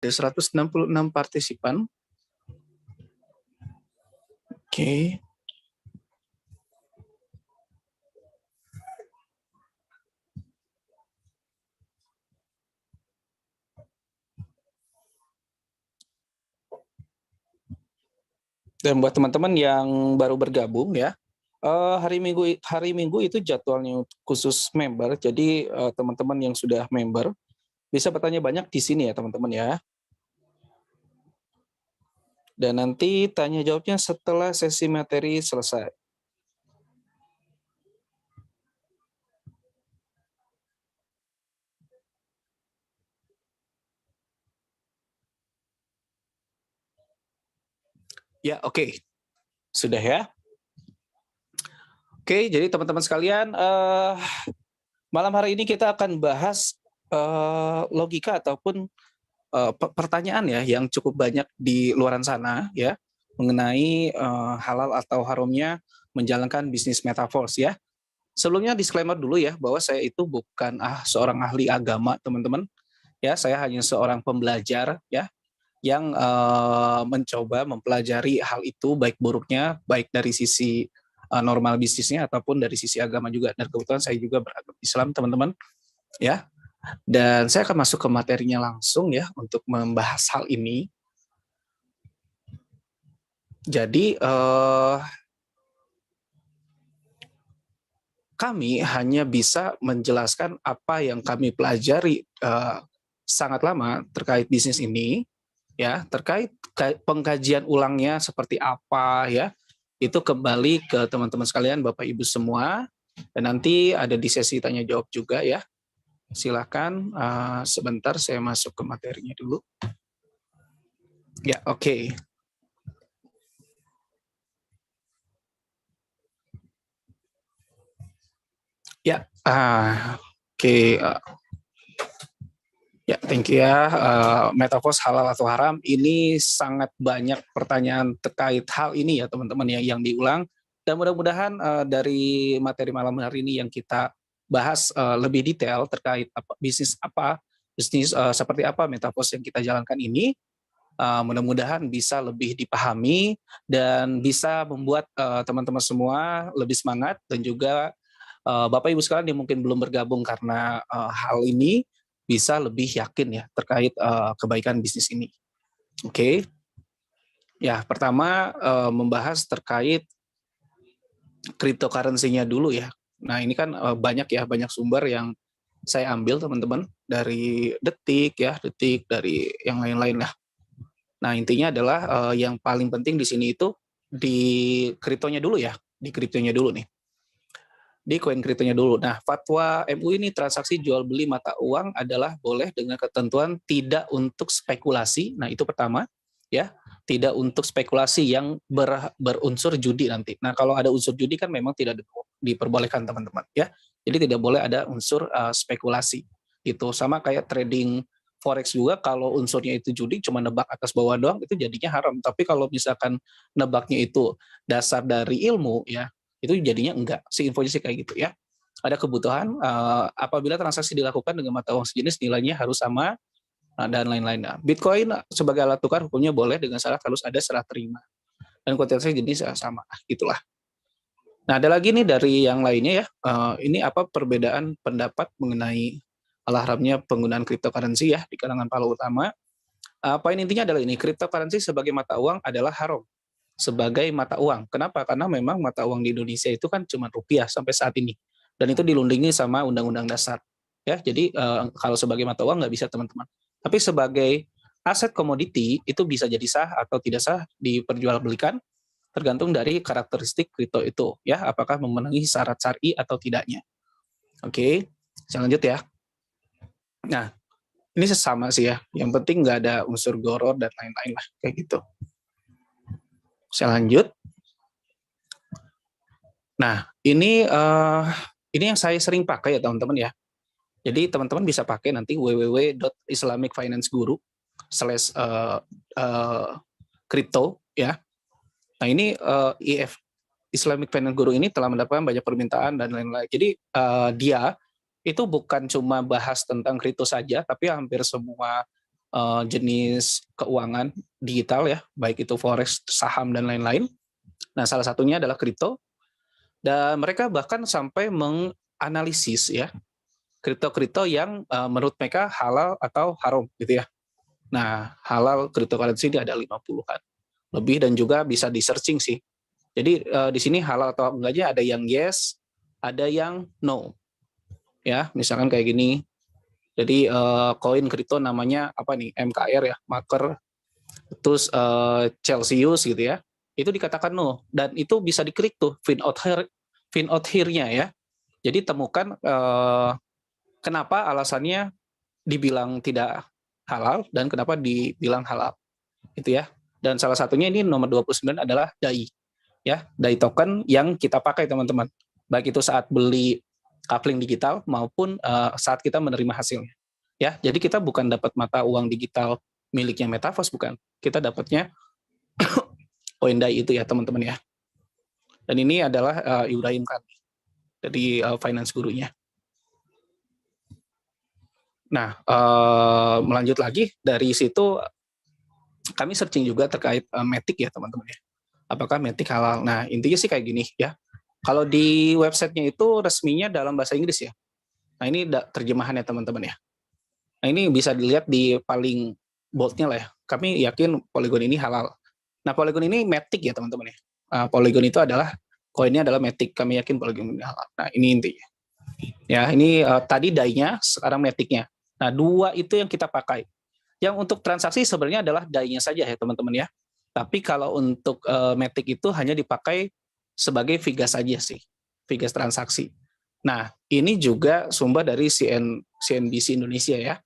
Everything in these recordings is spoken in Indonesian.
Ada 166 partisipan. Oke. Dan buat teman-teman yang baru bergabung ya, hari Minggu itu jadwalnya khusus member. Jadi teman-teman yang sudah member bisa bertanya banyak di sini ya teman-teman ya. Dan nanti tanya jawabnya setelah sesi materi selesai. Ya, oke. Sudah ya. Oke, jadi teman-teman sekalian, malam hari ini kita akan bahas logika ataupun pertanyaan ya yang cukup banyak di luaran sana ya mengenai halal atau haramnya menjalankan bisnis metaverse ya. Sebelumnya disclaimer dulu ya bahwa saya itu bukan seorang ahli agama teman-teman ya, saya hanya seorang pembelajar ya yang mencoba mempelajari hal itu baik buruknya, baik dari sisi normal bisnisnya ataupun dari sisi agama juga. Dan kebetulan saya juga beragama Islam teman-teman ya. Dan saya akan masuk ke materinya langsung ya untuk membahas hal ini. Jadi kami hanya bisa menjelaskan apa yang kami pelajari sangat lama terkait bisnis ini ya, terkait pengkajian ulangnya seperti apa ya, itu kembali ke teman-teman sekalian, Bapak Ibu semua, dan nanti ada di sesi tanya jawab juga ya. Silakan sebentar saya masuk ke materinya dulu. Ya, oke. Ya, oke. Ya, thank you ya. Metaverse halal atau haram, ini sangat banyak pertanyaan terkait hal ini ya teman-teman ya yang diulang. Dan mudah-mudahan dari materi malam hari ini yang kita bahas lebih detail terkait bisnis seperti apa metaverse yang kita jalankan ini, mudah-mudahan bisa lebih dipahami dan bisa membuat teman-teman semua lebih semangat, dan juga Bapak Ibu sekalian yang mungkin belum bergabung karena hal ini bisa lebih yakin ya terkait kebaikan bisnis ini. Oke. Ya, pertama membahas terkait cryptocurrency-nya dulu ya. Nah, ini kan banyak sumber yang saya ambil teman-teman dari Detik ya, Detik dari yang lain-lain lah. Nah, intinya adalah yang paling penting di sini itu di kriptonya dulu ya, di kriptonya dulu nih. Di koin kriptonya dulu. Nah, fatwa MUI ini transaksi jual beli mata uang adalah boleh dengan ketentuan tidak untuk spekulasi. Nah, itu pertama ya, tidak untuk spekulasi yang berunsur judi nanti. Nah, kalau ada unsur judi kan memang tidak diperbolehkan teman-teman ya. Jadi tidak boleh ada unsur spekulasi. Itu sama kayak trading forex juga, kalau unsurnya itu judi cuma nebak atas bawah doang itu jadinya haram. Tapi kalau misalkan nebaknya itu dasar dari ilmu ya, itu jadinya enggak. Si infonya sih kayak gitu ya. Ada kebutuhan apabila transaksi dilakukan dengan mata uang sejenis nilainya harus sama dan lain-lainnya. Bitcoin sebagai alat tukar hukumnya boleh dengan syarat harus ada serah terima dan kuantitasnya jenis sama, gitulah. Nah, ada lagi nih dari yang lainnya ya. Ini apa perbedaan pendapat mengenai haramnya penggunaan cryptocurrency ya di kalangan para ulama. Poin intinya adalah ini, cryptocurrency sebagai mata uang adalah haram sebagai mata uang. Kenapa? Karena memang mata uang di Indonesia itu kan cuma rupiah sampai saat ini. Dan itu dilindungi sama Undang-Undang Dasar. Ya, jadi kalau sebagai mata uang nggak bisa teman-teman. Tapi sebagai aset komoditi itu bisa jadi sah atau tidak sah diperjualbelikan tergantung dari karakteristik kripto itu ya, apakah memenuhi syarat syar'i atau tidaknya. Oke, saya lanjut ya. Nah, ini sesama sih ya. Yang penting nggak ada unsur goror dan lain-lain lah kayak gitu. Saya lanjut. Nah, ini yang saya sering pakai ya teman-teman ya. Jadi teman-teman bisa pakai nanti www.islamicfinanceguru/ crypto ya. Nah, ini Islamic Finance Guru ini telah mendapatkan banyak permintaan dan lain-lain. Jadi dia itu bukan cuma bahas tentang kripto saja, tapi hampir semua jenis keuangan digital ya, baik itu forex, saham dan lain-lain. Nah, salah satunya adalah kripto, dan mereka bahkan sampai menganalisis ya kripto-kripto yang menurut mereka halal atau haram gitu ya. Nah, halal cryptocurrency ini ada 50-an lebih dan juga bisa di-searching sih. Jadi di sini halal atau enggaknya ada yang yes, ada yang no. Ya, misalkan kayak gini. Jadi koin kripto namanya apa nih? MKR ya, Maker, terus Celsius gitu ya. Itu dikatakan no, dan itu bisa diklik tuh find out here-nya ya. Jadi temukan kenapa alasannya dibilang tidak halal dan kenapa dibilang halal. Itu ya. Dan salah satunya ini nomor 29 adalah DAI. Ya, DAI token yang kita pakai teman-teman. Baik itu saat beli coupling digital maupun saat kita menerima hasilnya. Ya, jadi kita bukan dapat mata uang digital miliknya Metaverse, bukan. Kita dapatnya koin DAI itu ya teman-teman ya. Dan ini adalah Ibrahim kan dari finance gurunya. Nah, melanjut lagi dari situ kami searching juga terkait Matic ya teman-teman ya. Apakah Matic halal? Nah, intinya sih kayak gini ya. Kalau di websitenya itu resminya dalam bahasa Inggris ya. Nah, ini terjemahannya teman-teman ya. Nah, ini bisa dilihat di paling boldnya lah ya. Kami yakin Polygon ini halal. Nah, Polygon ini Matic ya teman-teman ya. Polygon itu adalah koinnya adalah Matic. Kami yakin Polygon ini halal. Nah, ini intinya. Ya, ini tadi DAI-nya, sekarang Matic-nya. Nah, dua itu yang kita pakai. Yang untuk transaksi sebenarnya adalah DAI-nya saja ya teman-teman ya. Tapi kalau untuk Matic itu hanya dipakai sebagai Vigas saja sih, Vigas transaksi. Nah, ini juga sumber dari CNBC Indonesia ya,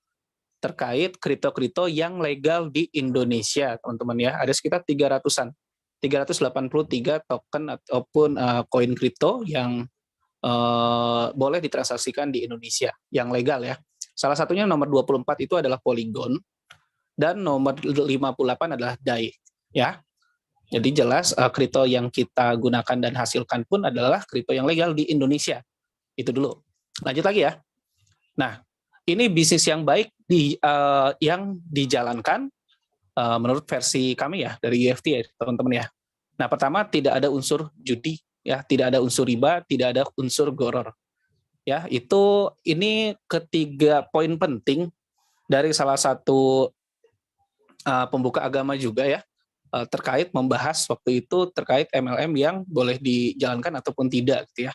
terkait kripto-kripto yang legal di Indonesia, teman-teman ya. Ada sekitar 300-an, 383 token ataupun koin kripto yang boleh ditransaksikan di Indonesia, yang legal ya. Salah satunya nomor 24 itu adalah Polygon, dan nomor 58 adalah DAI ya. Jadi jelas kripto yang kita gunakan dan hasilkan pun adalah kripto yang legal di Indonesia. Itu dulu. Lanjut lagi ya. Nah, ini bisnis yang baik yang dijalankan menurut versi kami ya dari UFT ya teman-teman ya. Nah, pertama tidak ada unsur judi ya, tidak ada unsur riba, tidak ada unsur goror. Ya, ini ketiga poin penting dari salah satu pembuka agama juga ya, terkait membahas waktu itu terkait MLM yang boleh dijalankan ataupun tidak gitu ya.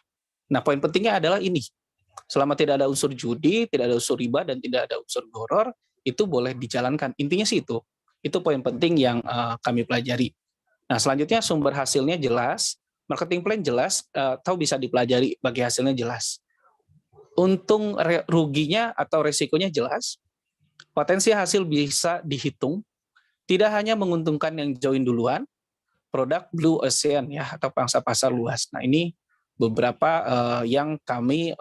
Nah, poin pentingnya adalah ini. Selama tidak ada unsur judi, tidak ada unsur riba, dan tidak ada unsur goror, itu boleh dijalankan. Intinya sih itu. Itu poin penting yang kami pelajari. Nah, selanjutnya sumber hasilnya jelas, marketing plan jelas, tahu bisa dipelajari bagi hasilnya jelas. Untung ruginya atau resikonya jelas, potensi hasil bisa dihitung, tidak hanya menguntungkan yang join duluan, produk Blue Ocean ya, atau pangsa pasar luas. Nah, ini beberapa yang kami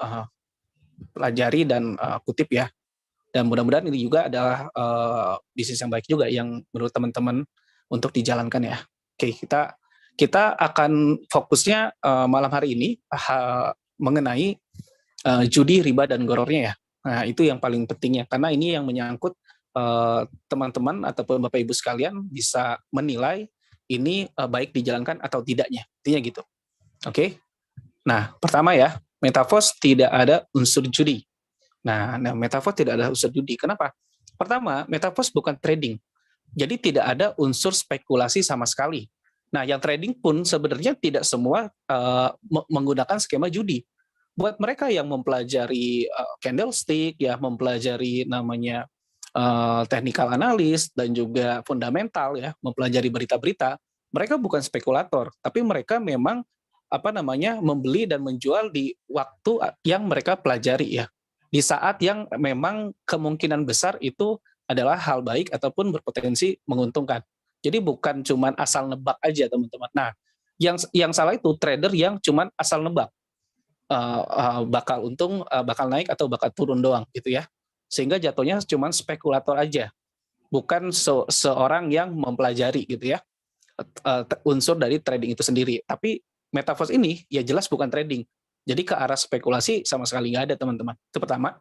pelajari dan kutip ya. Dan mudah-mudahan ini juga adalah bisnis yang baik juga yang menurut teman-teman untuk dijalankan ya. Oke, kita akan fokusnya malam hari ini mengenai judi, riba, dan gorornya ya. Nah, itu yang paling pentingnya, karena ini yang menyangkut teman-teman ataupun Bapak Ibu sekalian bisa menilai ini baik dijalankan atau tidaknya. Intinya gitu. Oke. Nah, pertama ya, Metaverse tidak ada unsur judi. Nah, Metaverse tidak ada unsur judi. Kenapa? Pertama, Metaverse bukan trading. Jadi tidak ada unsur spekulasi sama sekali. Nah, yang trading pun sebenarnya tidak semua menggunakan skema judi. Buat mereka yang mempelajari candlestick, ya mempelajari namanya technical analis dan juga fundamental ya, mempelajari berita-berita, mereka bukan spekulator, tapi mereka memang membeli dan menjual di waktu yang mereka pelajari ya. Di saat yang memang kemungkinan besar itu adalah hal baik ataupun berpotensi menguntungkan. Jadi bukan cuman asal nebak aja teman-teman. Nah, yang salah itu trader yang cuman asal nebak. Bakal untung, bakal naik atau bakal turun doang gitu ya. Sehingga jatuhnya cuma spekulator aja, bukan seorang yang mempelajari gitu ya unsur dari trading itu sendiri. Tapi Metaverse ini ya jelas bukan trading, jadi ke arah spekulasi sama sekali nggak ada teman-teman. Itu pertama.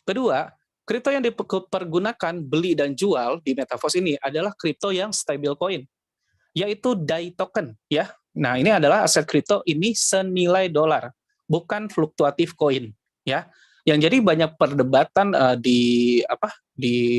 Kedua, Kripto yang dipergunakan beli dan jual di Metaverse ini adalah kripto yang stable coin, yaitu DAI token ya. Nah, ini adalah aset kripto ini senilai dolar, bukan fluktuatif koin ya. Yang jadi banyak perdebatan di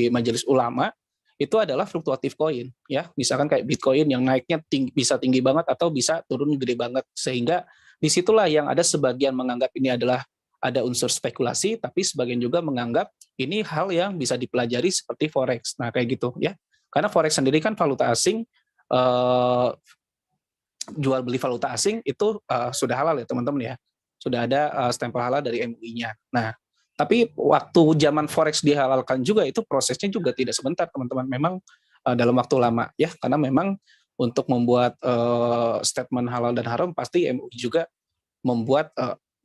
majelis ulama itu adalah fluktuatif koin ya. Misalkan kayak Bitcoin yang naiknya bisa tinggi banget atau bisa turun gede banget, sehingga disitulah yang ada sebagian menganggap ini adalah ada unsur spekulasi, tapi sebagian juga menganggap ini hal yang bisa dipelajari seperti forex. Nah, kayak gitu ya. Karena forex sendiri kan valuta asing, jual beli valuta asing itu sudah halal ya teman-teman ya. Sudah ada stempel halal dari MUI-nya. Nah, tapi waktu zaman forex dihalalkan juga itu prosesnya juga tidak sebentar teman-teman. Memang dalam waktu lama ya, karena memang untuk membuat statement halal dan haram pasti MUI juga membuat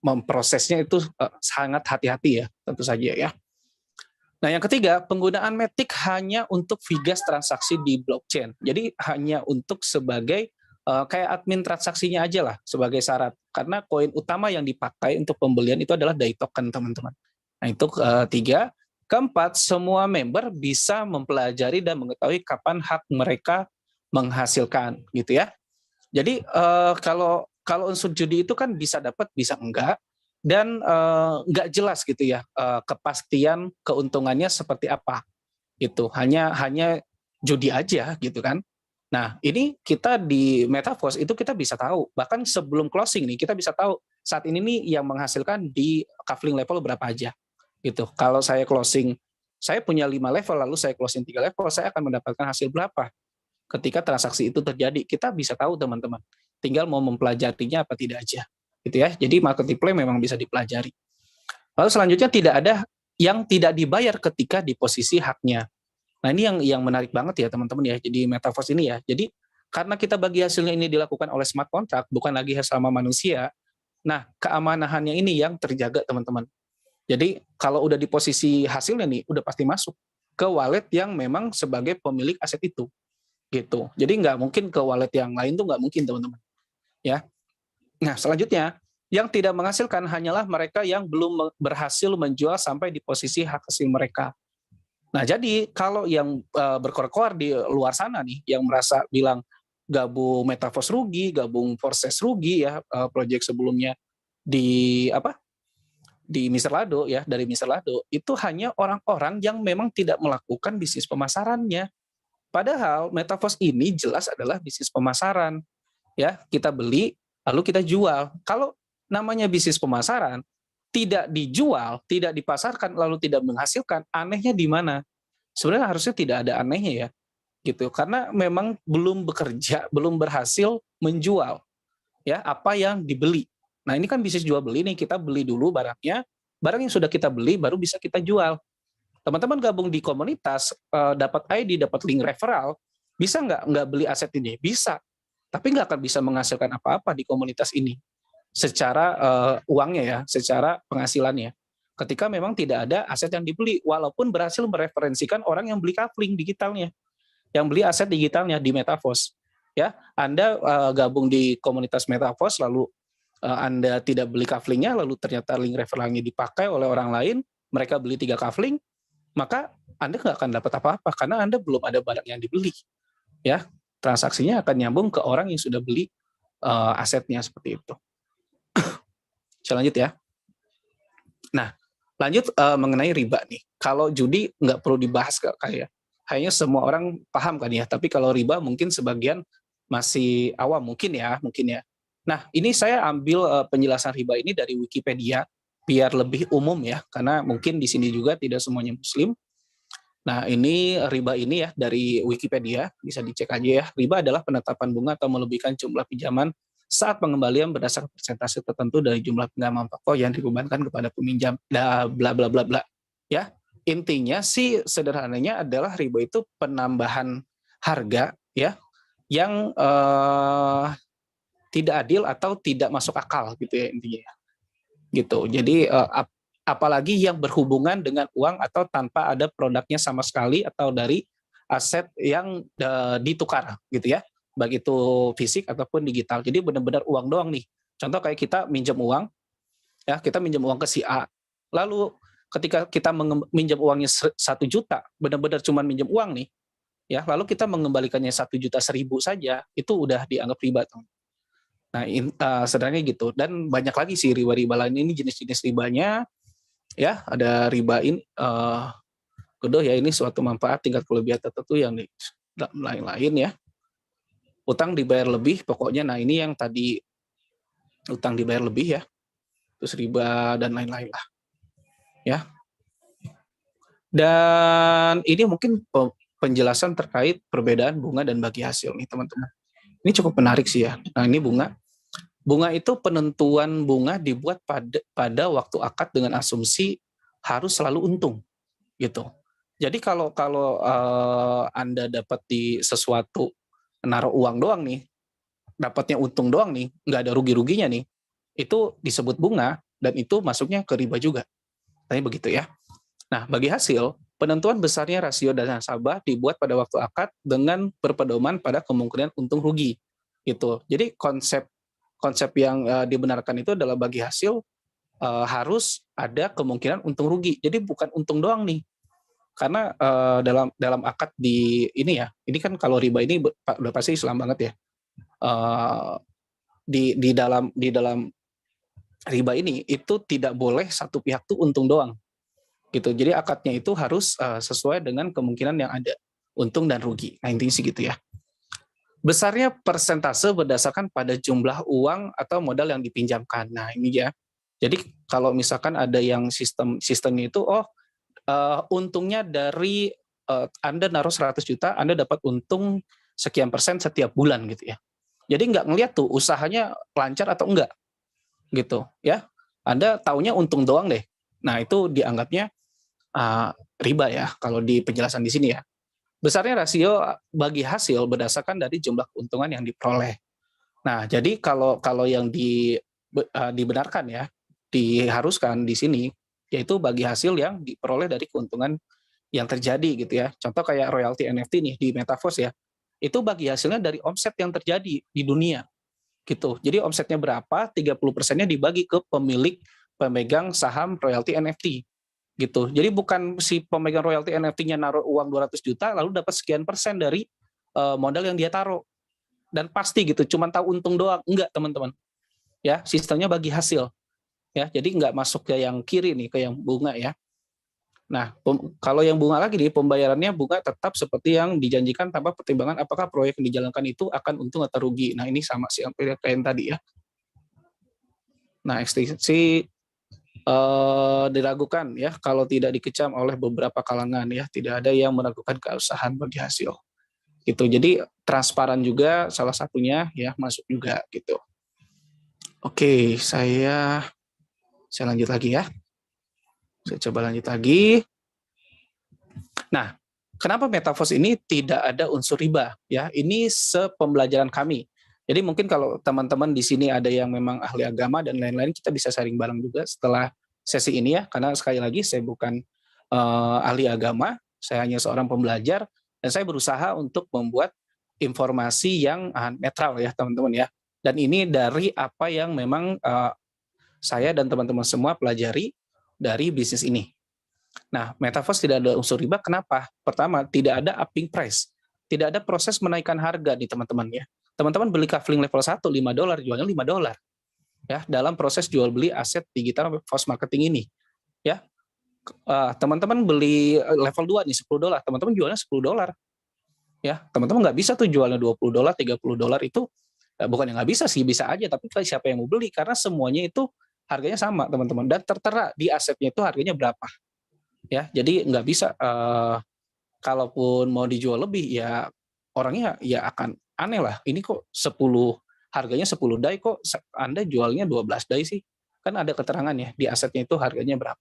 memprosesnya itu sangat hati-hati ya, tentu saja ya. Nah, yang ketiga, penggunaan Matic hanya untuk vigas transaksi di blockchain. Jadi hanya untuk sebagai kayak admin transaksinya aja lah sebagai syarat. Karena koin utama yang dipakai untuk pembelian itu adalah DAI token, teman-teman. Nah, itu tiga. Keempat, semua member bisa mempelajari dan mengetahui kapan hak mereka menghasilkan, gitu ya. Jadi kalau unsur judi itu kan bisa dapat, bisa enggak, dan nggak jelas gitu ya kepastian keuntungannya seperti apa. Itu hanya judi aja gitu kan. Nah, ini kita di Metaverse itu kita bisa tahu, bahkan sebelum closing nih kita bisa tahu saat ini nih yang menghasilkan di cufflink level berapa aja. Gitu. Kalau saya closing, saya punya 5 level lalu saya closing 3 level, saya akan mendapatkan hasil berapa ketika transaksi itu terjadi. Kita bisa tahu teman-teman. Tinggal mau mempelajarinya apa tidak aja. Gitu ya. Jadi marketplace memang bisa dipelajari. Lalu selanjutnya tidak ada yang tidak dibayar ketika di posisi haknya. Nah, ini yang menarik banget ya teman-teman ya. Jadi Metaverse ini ya. Jadi karena kita bagi hasilnya ini dilakukan oleh smart contract, bukan lagi sama manusia. Nah, keamanahannya ini yang terjaga teman-teman. Jadi kalau udah di posisi hasilnya nih, udah pasti masuk ke wallet yang memang sebagai pemilik aset itu. Gitu. Jadi nggak mungkin ke wallet yang lain tuh nggak mungkin teman-teman. Ya. Nah, selanjutnya yang tidak menghasilkan hanyalah mereka yang belum berhasil menjual sampai di posisi hak hasil mereka. Nah, jadi kalau yang berkoar-koar di luar sana nih, yang merasa bilang gabung Metaverse rugi, gabung Forces rugi ya, project sebelumnya di di Mister Lado ya, dari Mister Lado, itu hanya orang-orang yang memang tidak melakukan bisnis pemasarannya. Padahal Metaverse ini jelas adalah bisnis pemasaran. Ya, kita beli lalu kita jual. Kalau namanya bisnis pemasaran, tidak dijual, tidak dipasarkan lalu tidak menghasilkan, anehnya di mana? Sebenarnya harusnya tidak ada anehnya ya, gitu. Karena memang belum bekerja, belum berhasil menjual ya apa yang dibeli. Nah, ini kan bisnis jual beli nih, kita beli dulu barangnya, barang yang sudah kita beli baru bisa kita jual. Teman-teman gabung di komunitas, dapat ID, dapat link referral, bisa nggak beli aset ini? Bisa, tapi nggak akan bisa menghasilkan apa-apa di komunitas ini secara uangnya ya, secara penghasilannya. Ketika memang tidak ada aset yang dibeli, walaupun berhasil mereferensikan orang yang beli kafling digitalnya, yang beli aset digitalnya di Metaverse. Ya, Anda gabung di komunitas Metaverse, lalu Anda tidak beli kaflingnya, lalu ternyata link referralnya dipakai oleh orang lain, mereka beli 3 kafling, maka Anda nggak akan dapat apa-apa karena Anda belum ada barang yang dibeli. Ya, transaksinya akan nyambung ke orang yang sudah beli asetnya seperti itu. Saya lanjut ya. Nah, lanjut mengenai riba nih. Kalau judi nggak perlu dibahas kayaknya semua orang paham kan ya. Tapi kalau riba mungkin sebagian masih awam mungkin ya. Nah, ini saya ambil penjelasan riba ini dari Wikipedia biar lebih umum ya, karena mungkin di sini juga tidak semuanya Muslim. Nah, ini riba ini ya dari Wikipedia, bisa dicek aja ya. Riba adalah penetapan bunga atau melebihkan jumlah pinjaman saat pengembalian berdasarkan persentase tertentu dari jumlah pinjaman pokok yang dibebankan kepada peminjam. Bla bla bla bla bla. Ya, intinya sih sederhananya adalah riba itu penambahan harga ya yang tidak adil atau tidak masuk akal gitu ya intinya. Gitu. Jadi apalagi yang berhubungan dengan uang atau tanpa ada produknya sama sekali atau dari aset yang ditukar gitu ya, baik itu fisik ataupun digital. Jadi benar-benar uang doang nih. Contoh kayak kita minjem uang, ya kita minjem uang ke si A, lalu ketika kita minjam uangnya 1 juta, benar-benar cuma minjam uang nih, ya, lalu kita mengembalikannya 1.100.000 saja, itu udah dianggap riba, tuh. Nah, sebenarnya gitu. Dan banyak lagi sih riba-riba lain, ini jenis-jenis ribanya, ya, ada riba ini, kedua ya, ini suatu manfaat tingkat kelebihan tertentu yang lain-lain ya. Utang dibayar lebih, pokoknya. Nah, ini yang tadi utang dibayar lebih ya, terus riba dan lain-lain lah, ya. Dan ini mungkin penjelasan terkait perbedaan bunga dan bagi hasil nih, teman-teman. Ini cukup menarik sih ya. Nah, ini bunga. Bunga itu penentuan bunga dibuat pada waktu akad dengan asumsi harus selalu untung, gitu. Jadi kalau Anda dapat di sesuatu, naruh uang doang nih, dapatnya untung doang nih, nggak ada rugi-ruginya nih, itu disebut bunga, dan itu masuknya ke riba juga. Tanya begitu ya. Nah, bagi hasil, penentuan besarnya rasio dan nasabah dibuat pada waktu akad dengan berpedoman pada kemungkinan untung rugi. Gitu. Jadi konsep yang dibenarkan itu adalah bagi hasil harus ada kemungkinan untung rugi. Jadi bukan untung doang nih. Karena dalam akad di ini ya, ini kan kalau riba ini udah pasti Islam banget ya. Di dalam riba ini itu tidak boleh satu pihak tuh untung doang, gitu. Jadi akadnya itu harus sesuai dengan kemungkinan yang ada, untung dan rugi. Nah, intinya sih gitu ya. Besarnya persentase berdasarkan pada jumlah uang atau modal yang dipinjamkan. Nah, ini ya. Jadi kalau misalkan ada yang sistemnya itu, untungnya dari Anda naruh 100 juta, Anda dapat untung sekian persen setiap bulan gitu ya. Jadi nggak ngelihat tuh usahanya lancar atau enggak gitu ya. Anda taunya untung doang deh. Nah, itu dianggapnya riba ya kalau di penjelasan di sini ya. Besarnya rasio bagi hasil berdasarkan dari jumlah keuntungan yang diperoleh. Nah, jadi kalau yang dibenarkan ya, diharuskan di sini, yaitu bagi hasil yang diperoleh dari keuntungan yang terjadi gitu ya. Contoh kayak royalti NFT nih di Metaverse ya, itu bagi hasilnya dari omset yang terjadi di dunia gitu. Jadi omsetnya berapa, 30%-nya dibagi ke pemegang saham royalti NFT gitu. Jadi bukan si pemegang royalti NFT-nya naruh uang 200 juta lalu dapat sekian persen dari modal yang dia taruh. Dan pasti gitu, cuma tahu untung doang. Enggak, teman-teman. Ya, sistemnya bagi hasil. Ya, jadi nggak masuk ke yang kiri nih, ke yang bunga ya. Nah, kalau yang bunga lagi nih, pembayarannya bunga tetap seperti yang dijanjikan tanpa pertimbangan apakah proyek yang dijalankan itu akan untung atau rugi. Nah, ini sama sih yang tadi ya. Nah, ekstensi diragukan ya kalau tidak dikecam oleh beberapa kalangan ya, tidak ada yang meragukan keabsahan bagi hasil. Gitu. Jadi transparan juga salah satunya ya, masuk juga gitu. Oke, saya lanjut lagi ya. Saya coba lanjut lagi. Nah, kenapa Metaverse ini tidak ada unsur riba? Ya, ini sepembelajaran kami. Jadi mungkin kalau teman-teman di sini ada yang memang ahli agama dan lain-lain, kita bisa sharing bareng juga setelah sesi ini ya. Karena sekali lagi saya bukan ahli agama, saya hanya seorang pembelajar dan saya berusaha untuk membuat informasi yang netral ya teman-teman ya. Dan ini dari apa yang memang saya dan teman-teman semua pelajari dari bisnis ini. Nah, Metaverse tidak ada unsur riba, kenapa? Pertama, tidak ada upping price. Tidak ada proses menaikkan harga nih teman-teman ya. Teman-teman beli kafling level 1, $5, jualnya $5. Ya, dalam proses jual beli aset digital post marketing ini. Ya, teman-teman beli level 2 nih $10, teman-teman jualnya $10. Ya, teman-teman nggak bisa tuh jualnya $20, $30 itu bukan yang nggak bisa sih, bisa aja, tapi siapa yang mau beli? Karena semuanya itu harganya sama, teman-teman, dan tertera di asetnya itu harganya berapa. Ya, jadi nggak bisa kalaupun mau dijual lebih ya orangnya ya akan aneh lah. Ini kok 10 harganya 10 dai kok Anda jualnya 12 dai sih? Kan ada keterangan ya di asetnya itu harganya berapa.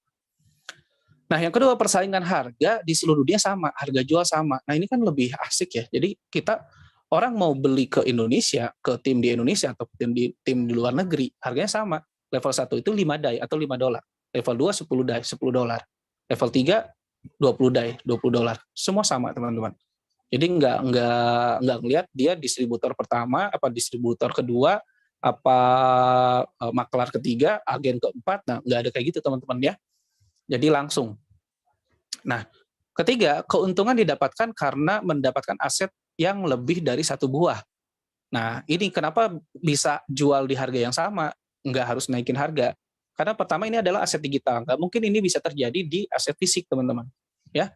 Nah, yang kedua persaingan harga di seluruh dunia sama, harga jual sama. Nah, ini kan lebih asik ya. Jadi kita orang mau beli ke Indonesia, ke tim di Indonesia atau tim di luar negeri, harganya sama. Level 1 itu 5 dai atau $5. Level 2 10 dai, $10. Level 3 20 dai, $20. Semua sama, teman-teman. Jadi nggak ngelihat dia distributor pertama, apa distributor kedua, apa maklar ketiga, agen keempat. Nah, nggak ada kayak gitu, teman-teman ya. Jadi langsung. Nah, ketiga, keuntungan didapatkan karena mendapatkan aset yang lebih dari satu buah. Nah, ini kenapa bisa jual di harga yang sama, nggak harus naikin harga. Karena pertama ini adalah aset digital, nggak mungkin ini bisa terjadi di aset fisik, teman-teman. Ya,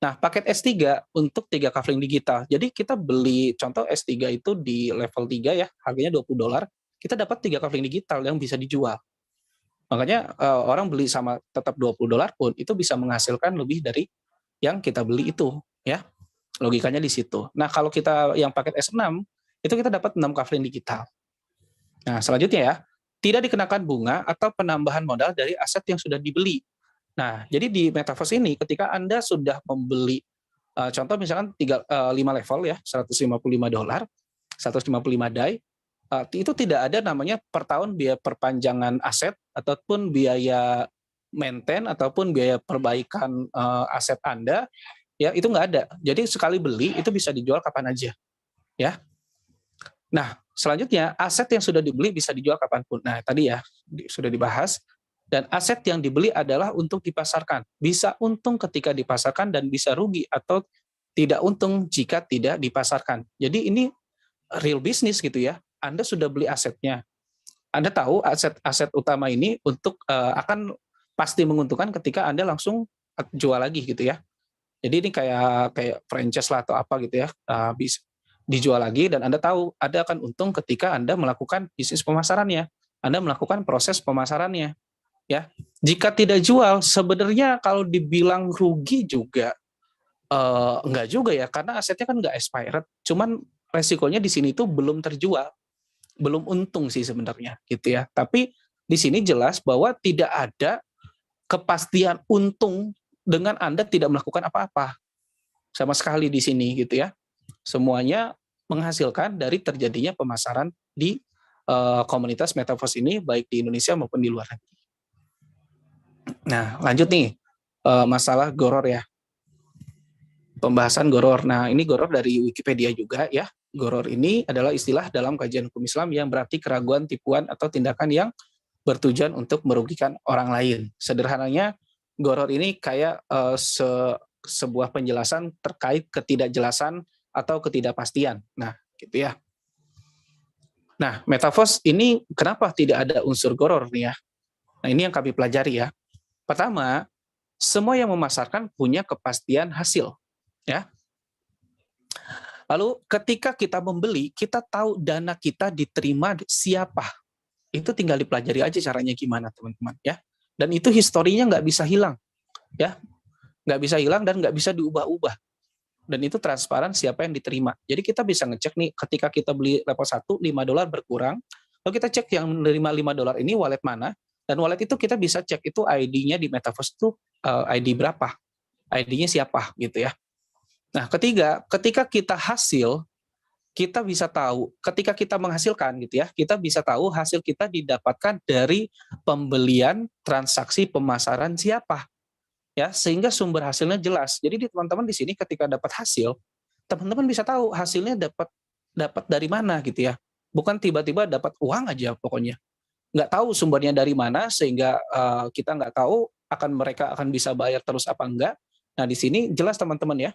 nah paket S3 untuk 3 kafling digital. Jadi kita beli contoh S3 itu di level 3 ya, harganya $20, kita dapat 3 kafling digital yang bisa dijual. Makanya orang beli sama tetap $20 pun itu bisa menghasilkan lebih dari yang kita beli itu, ya. Logikanya di situ. Nah, kalau kita yang paket S6 itu kita dapat 6 kafling digital. Nah, selanjutnya ya, tidak dikenakan bunga atau penambahan modal dari aset yang sudah dibeli. Nah, jadi di Metaverse ini ketika Anda sudah membeli contoh misalkan 5 level ya, $155, 155 DAI, itu tidak ada namanya per tahun biaya perpanjangan aset ataupun biaya maintain ataupun biaya perbaikan aset Anda, ya itu nggak ada. Jadi sekali beli itu bisa dijual kapan aja, ya. Nah, selanjutnya aset yang sudah dibeli bisa dijual kapanpun. Nah, tadi ya sudah dibahas. Dan aset yang dibeli adalah untuk dipasarkan. Bisa untung ketika dipasarkan dan bisa rugi atau tidak untung jika tidak dipasarkan. Jadi ini real business gitu ya. Anda sudah beli asetnya. Anda tahu aset utama ini untuk akan pasti menguntungkan ketika Anda langsung jual lagi gitu ya. Jadi ini kayak franchise lah atau apa gitu ya. Bisa dijual lagi dan Anda tahu Anda akan untung ketika Anda melakukan bisnis pemasarannya. Anda melakukan proses pemasarannya. Ya, jika tidak jual, sebenarnya kalau dibilang rugi juga enggak juga ya, karena asetnya kan nggak expired. Cuman resikonya di sini tuh belum terjual, belum untung sih sebenarnya, gitu ya. Tapi di sini jelas bahwa tidak ada kepastian untung dengan Anda tidak melakukan apa-apa sama sekali di sini, gitu ya. Semuanya menghasilkan dari terjadinya pemasaran di komunitas Metaverse ini, baik di Indonesia maupun di luar negeri. Nah, lanjut nih, masalah goror ya. Pembahasan goror. Nah, ini goror dari Wikipedia juga ya. Goror ini adalah istilah dalam kajian hukum Islam yang berarti keraguan, tipuan, atau tindakan yang bertujuan untuk merugikan orang lain. Sederhananya, goror ini kayak sebuah penjelasan terkait ketidakjelasan atau ketidakpastian. Nah, gitu ya. Nah, Metaverse ini kenapa tidak ada unsur goror nih ya? Nah, ini yang kami pelajari ya. Pertama, semua yang memasarkan punya kepastian hasil, ya. Lalu ketika kita membeli, kita tahu dana kita diterima siapa. Itu tinggal dipelajari aja caranya gimana, teman-teman, ya. Dan itu historinya nggak bisa hilang, ya. Nggak bisa hilang dan nggak bisa diubah-ubah. Dan itu transparan siapa yang diterima. Jadi kita bisa ngecek nih, ketika kita beli level 1, $5 berkurang, lalu kita cek yang menerima $5 ini wallet mana, dan wallet itu kita bisa cek itu ID-nya di Metaverse itu ID berapa, ID-nya siapa gitu ya. Nah, ketiga, ketika kita hasil, kita bisa tahu, ketika kita menghasilkan gitu ya, kita bisa tahu hasil kita didapatkan dari pembelian transaksi pemasaran siapa. Ya, sehingga sumber hasilnya jelas. Jadi teman-teman di sini ketika dapat hasil, teman-teman bisa tahu hasilnya dapat dari mana gitu ya. Bukan tiba-tiba dapat uang aja pokoknya. Nggak tahu sumbernya dari mana sehingga kita nggak tahu mereka akan bisa bayar terus apa enggak. Nah, di sini jelas teman-teman ya.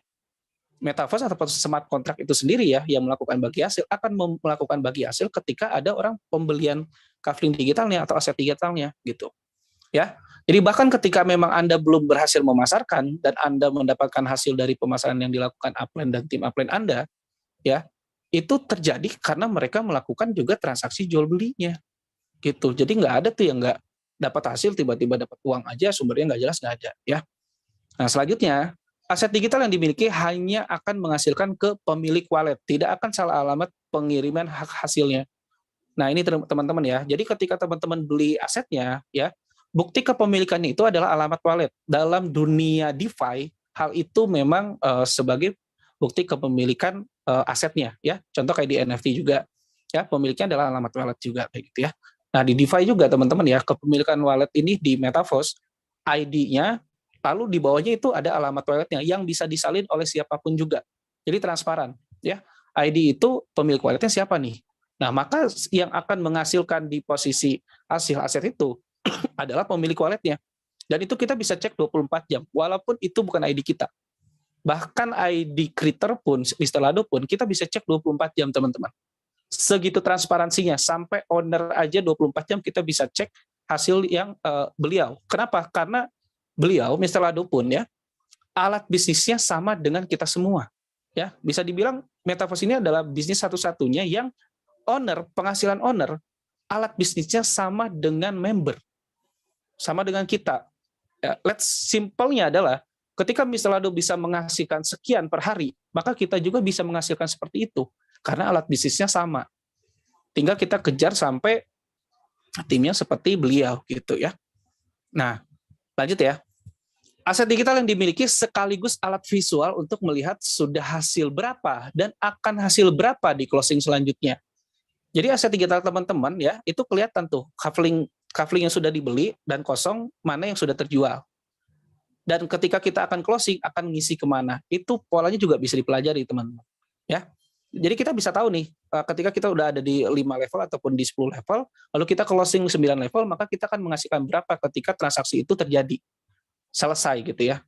Metaverse atau smart contract itu sendiri ya yang melakukan bagi hasil akan melakukan bagi hasil ketika ada orang pembelian kafling digitalnya atau aset digitalnya gitu. Ya. Jadi bahkan ketika memang Anda belum berhasil memasarkan dan Anda mendapatkan hasil dari pemasaran yang dilakukan upline dan tim upline Anda, ya, itu terjadi karena mereka melakukan juga transaksi jual belinya. Gitu. Jadi nggak ada tuh yang nggak dapat hasil tiba-tiba dapat uang aja, sumbernya nggak jelas, nggak ada, ya. Nah, selanjutnya, aset digital yang dimiliki hanya akan menghasilkan ke pemilik wallet, tidak akan salah alamat pengiriman hak hasilnya. Nah, ini teman-teman ya. Jadi ketika teman-teman beli asetnya, ya, bukti kepemilikannya itu adalah alamat wallet. Dalam dunia DeFi, hal itu memang sebagai bukti kepemilikan asetnya, ya. Contoh kayak di NFT juga, ya, pemiliknya adalah alamat wallet juga, kayak gitu ya. Nah, di DeFi juga teman-teman ya, kepemilikan wallet ini di Metaverse, ID-nya, lalu di bawahnya itu ada alamat walletnya yang bisa disalin oleh siapapun juga. Jadi transparan, ya. ID itu pemilik walletnya siapa nih? Nah, maka yang akan menghasilkan di posisi hasil aset itu adalah pemilik walletnya. Dan itu kita bisa cek 24 jam, walaupun itu bukan ID kita. Bahkan ID Kriter pun, Mistelado pun, kita bisa cek 24 jam, teman-teman. Segitu transparansinya, sampai owner aja 24 jam kita bisa cek hasil yang beliau. Kenapa? Karena beliau, Mistelado pun ya, alat bisnisnya sama dengan kita semua. Ya, bisa dibilang Metaverse ini adalah bisnis satu-satunya yang penghasilan owner, alat bisnisnya sama dengan member, sama dengan kita. Ya, let's simpelnya adalah ketika Mistelado bisa menghasilkan sekian per hari, maka kita juga bisa menghasilkan seperti itu karena alat bisnisnya sama. Tinggal kita kejar sampai timnya seperti beliau gitu ya. Nah, lanjut ya. Aset digital yang dimiliki sekaligus alat visual untuk melihat sudah hasil berapa dan akan hasil berapa di closing selanjutnya. Jadi aset digital teman-teman ya, itu kelihatan tuh kafling yang sudah dibeli dan kosong, mana yang sudah terjual. Dan ketika kita akan closing, akan ngisi kemana. Itu polanya juga bisa dipelajari, teman-teman. Ya. Jadi kita bisa tahu nih, ketika kita udah ada di 5 level ataupun di 10 level, lalu kita closing 9 level, maka kita akan menghasilkan berapa ketika transaksi itu terjadi. Selesai gitu ya.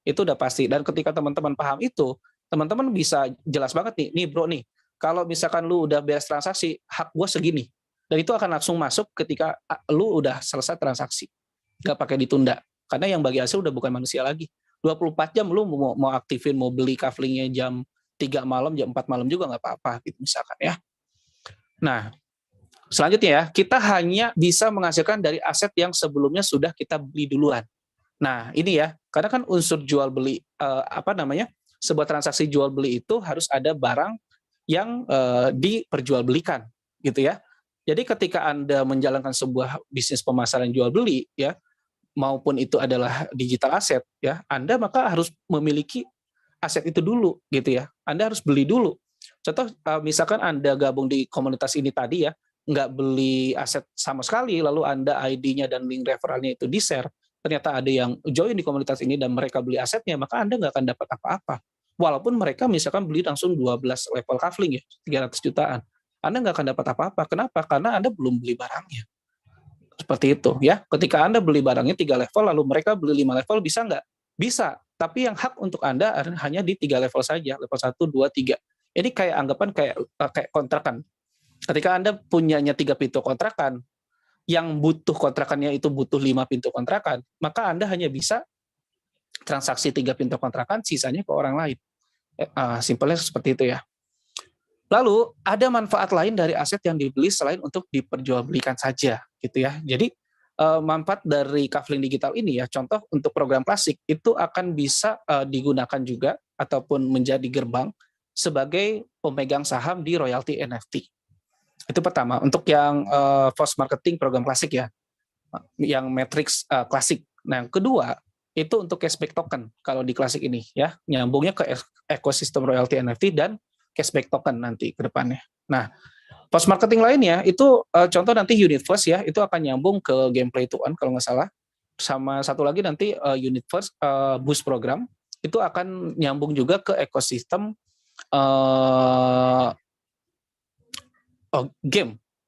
Itu udah pasti. Dan ketika teman-teman paham itu, teman-teman bisa jelas banget nih bro nih, kalau misalkan lu udah beres transaksi, hak gue segini. Dan itu akan langsung masuk ketika lu udah selesai transaksi. Gak pakai ditunda. Karena yang bagi hasil udah bukan manusia lagi. 24 jam lu mau aktifin, mau beli kaflingnya jam 3 malam, jam 4 malam juga nggak apa-apa gitu misalkan ya. Nah, selanjutnya ya, kita hanya bisa menghasilkan dari aset yang sebelumnya sudah kita beli duluan. Nah, ini ya, karena kan unsur jual beli sebuah transaksi jual beli itu harus ada barang yang diperjualbelikan gitu ya. Jadi ketika Anda menjalankan sebuah bisnis pemasaran jual beli ya, maupun itu adalah digital aset ya, Anda maka harus memiliki aset itu dulu gitu ya. Anda harus beli dulu. Contoh misalkan Anda gabung di komunitas ini tadi ya, nggak beli aset sama sekali, lalu Anda ID-nya dan link referralnya itu di-share, ternyata ada yang join di komunitas ini dan mereka beli asetnya, maka Anda nggak akan dapat apa-apa. Walaupun mereka misalkan beli langsung 12 level kafling ya, 300 jutaan. Anda nggak akan dapat apa-apa. Kenapa? Karena Anda belum beli barangnya. Seperti itu ya. Ketika Anda beli barangnya 3 level, lalu mereka beli 5 level, bisa nggak? Bisa. Tapi yang hak untuk Anda hanya di 3 level saja, level 1, 2, 3. Ini kayak anggapan kayak kontrakan. Ketika Anda punyanya 3 pintu kontrakan, yang butuh kontrakannya itu butuh 5 pintu kontrakan, maka Anda hanya bisa transaksi 3 pintu kontrakan, sisanya ke orang lain. Simpelnya seperti itu ya. Lalu ada manfaat lain dari aset yang dibeli selain untuk diperjualbelikan saja, gitu ya. Jadi manfaat dari kafling digital ini ya, contoh untuk program klasik itu akan bisa digunakan juga ataupun menjadi gerbang sebagai pemegang saham di royalti NFT. Itu pertama. Untuk yang post marketing program klasik ya, yang matrix klasik. Nah, yang kedua itu untuk cashback token kalau di klasik ini ya, nyambungnya ke ekosistem royalti NFT dan cashback token nanti ke depannya. Nah, post marketing lainnya itu contoh nanti Universe ya, itu akan nyambung ke gameplay to earn kalau nggak salah. Sama satu lagi nanti Universe boost program itu akan nyambung juga ke ekosistem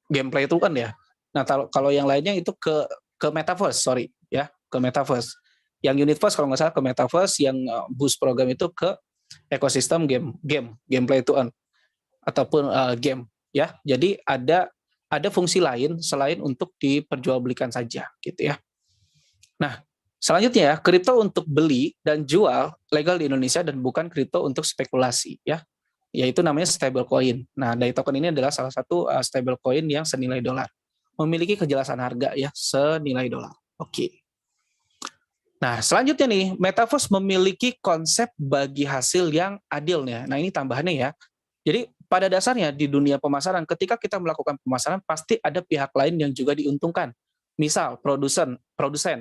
gameplay itu kan ya. Nah, kalau yang lainnya itu ke metaverse, sorry ya, ke metaverse. Yang Universe kalau nggak salah ke metaverse, yang boost program itu ke ekosistem gameplay to earn ataupun game ya. Jadi ada fungsi lain selain untuk diperjualbelikan saja gitu ya. Nah, selanjutnya ya, kripto untuk beli dan jual legal di Indonesia dan bukan kripto untuk spekulasi ya. Yaitu namanya stablecoin. Nah, DAI token ini adalah salah satu stablecoin yang senilai dolar. Memiliki kejelasan harga ya, senilai dolar. Oke. Nah, selanjutnya nih, Metaverse memiliki konsep bagi hasil yang adil nih. Nah, ini tambahannya ya. Jadi, pada dasarnya di dunia pemasaran, ketika kita melakukan pemasaran, pasti ada pihak lain yang juga diuntungkan. Misal, produsen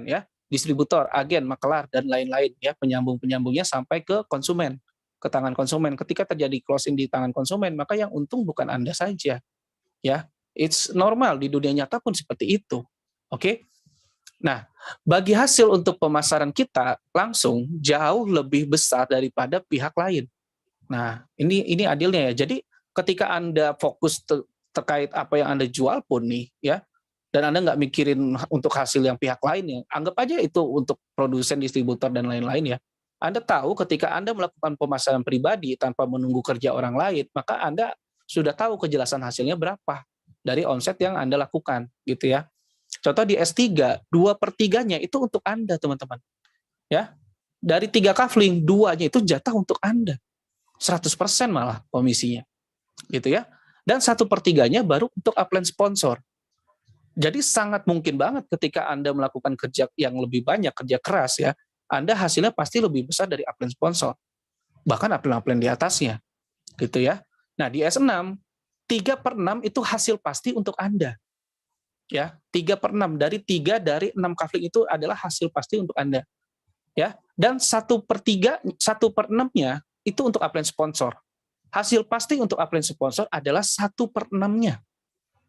ya, distributor, agen, makelar, dan lain-lain ya, penyambung-penyambungnya sampai ke konsumen, ke tangan konsumen. Ketika terjadi closing di tangan konsumen, maka yang untung bukan Anda saja. Ya, it's normal di dunia nyata pun seperti itu. Oke? Nah, bagi hasil untuk pemasaran kita langsung jauh lebih besar daripada pihak lain. Nah, ini adilnya ya. Jadi ketika Anda fokus terkait apa yang Anda jual pun nih ya, dan Anda nggak mikirin untuk hasil yang pihak lain ya, anggap aja itu untuk produsen, distributor, dan lain-lain ya. Anda tahu ketika Anda melakukan pemasaran pribadi tanpa menunggu kerja orang lain, maka Anda sudah tahu kejelasan hasilnya berapa dari omset yang Anda lakukan, gitu ya. Contoh di S3, 2/3-nya itu untuk Anda, teman-teman. Ya, dari 3 kafling, 2-nya itu jatah untuk Anda. 100% malah komisinya. Gitu ya. Dan 1/3-nya baru untuk upline sponsor. Jadi sangat mungkin banget ketika Anda melakukan kerja yang lebih banyak, kerja keras ya, Anda hasilnya pasti lebih besar dari upline sponsor. Bahkan upline-upline di atasnya. Gitu ya. Nah, di S6, 3/6 itu hasil pasti untuk Anda. Ya, 3/6 dari 3 dari 6 kafling itu adalah hasil pasti untuk Anda. Ya, dan 1/3, 1/6-nya itu untuk upline sponsor. Hasil pasti untuk upline sponsor adalah 1/6-nya,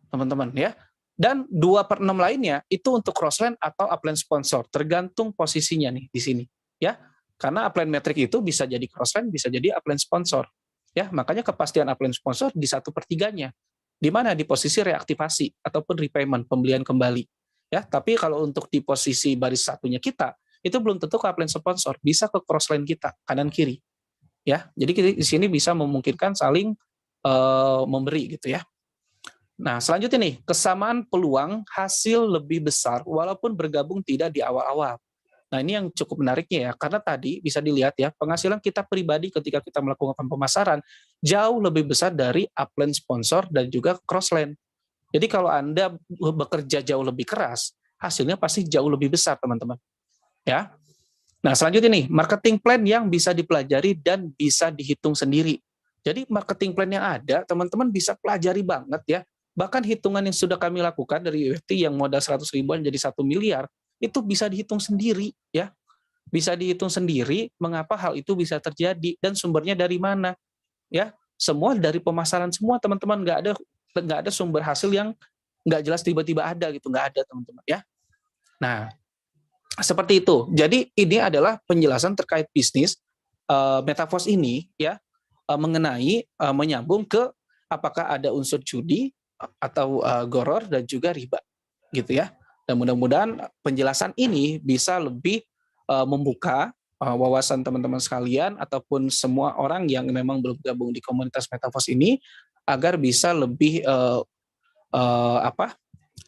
teman-teman ya. Dan 2/6 lainnya itu untuk crossline atau upline sponsor, tergantung posisinya nih di sini, ya. Karena upline metrik itu bisa jadi crossline, bisa jadi upline sponsor, ya. Makanya kepastian upline sponsor di 1/3-nya, di mana di posisi reaktivasi ataupun repayment, pembelian kembali, ya. Tapi kalau untuk di posisi baris satunya kita, itu belum tentu ke upline sponsor, bisa ke crossline kita kanan kiri, ya. Jadi kita di sini bisa memungkinkan saling memberi gitu ya. Nah, selanjutnya nih, kesamaan peluang hasil lebih besar walaupun bergabung tidak di awal-awal. Nah, ini yang cukup menariknya ya, karena tadi bisa dilihat ya, penghasilan kita pribadi ketika kita melakukan pemasaran jauh lebih besar dari upline sponsor dan juga crossline. Jadi kalau Anda bekerja jauh lebih keras, hasilnya pasti jauh lebih besar, teman-teman. Ya. Nah, selanjutnya nih, marketing plan yang bisa dipelajari dan bisa dihitung sendiri. Jadi marketing plan yang ada, teman-teman bisa pelajari banget ya. Bahkan hitungan yang sudah kami lakukan dari UFT yang modal 100 ribuan jadi 1 miliar, itu bisa dihitung sendiri ya. Bisa dihitung sendiri mengapa hal itu bisa terjadi dan sumbernya dari mana ya. Semua dari pemasaran semua, teman-teman, nggak ada sumber hasil yang nggak jelas tiba-tiba ada gitu, nggak ada, teman-teman ya. Nah, seperti itu. Jadi ini adalah penjelasan terkait bisnis Metaverse ini ya, mengenai menyambung ke apakah ada unsur judi atau goror dan juga riba gitu ya. Dan mudah-mudahan penjelasan ini bisa lebih membuka wawasan teman-teman sekalian ataupun semua orang yang memang belum gabung di komunitas Metaverse ini agar bisa lebih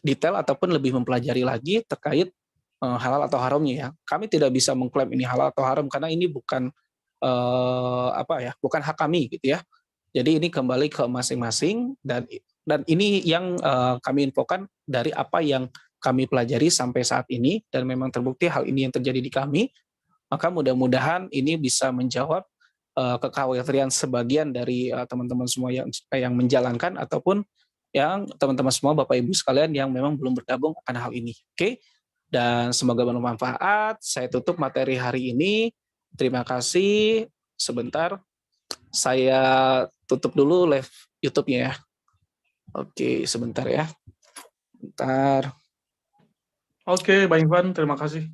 detail ataupun lebih mempelajari lagi terkait halal atau haramnya ya. Kami tidak bisa mengklaim ini halal atau haram karena ini bukan bukan hak kami gitu ya. Jadi ini kembali ke masing-masing dan ini yang kami infokan dari apa yang kami pelajari sampai saat ini dan memang terbukti hal ini yang terjadi di kami. Maka mudah-mudahan ini bisa menjawab kekhawatiran sebagian dari teman-teman semua yang menjalankan ataupun yang teman-teman semua Bapak Ibu sekalian yang memang belum bergabung akan hal ini. Oke? Dan semoga bermanfaat. Saya tutup materi hari ini. Terima kasih. Sebentar, saya tutup dulu live YouTube-nya ya. Oke, sebentar ya. Bentar. Oke, Bang Ivan, terima kasih.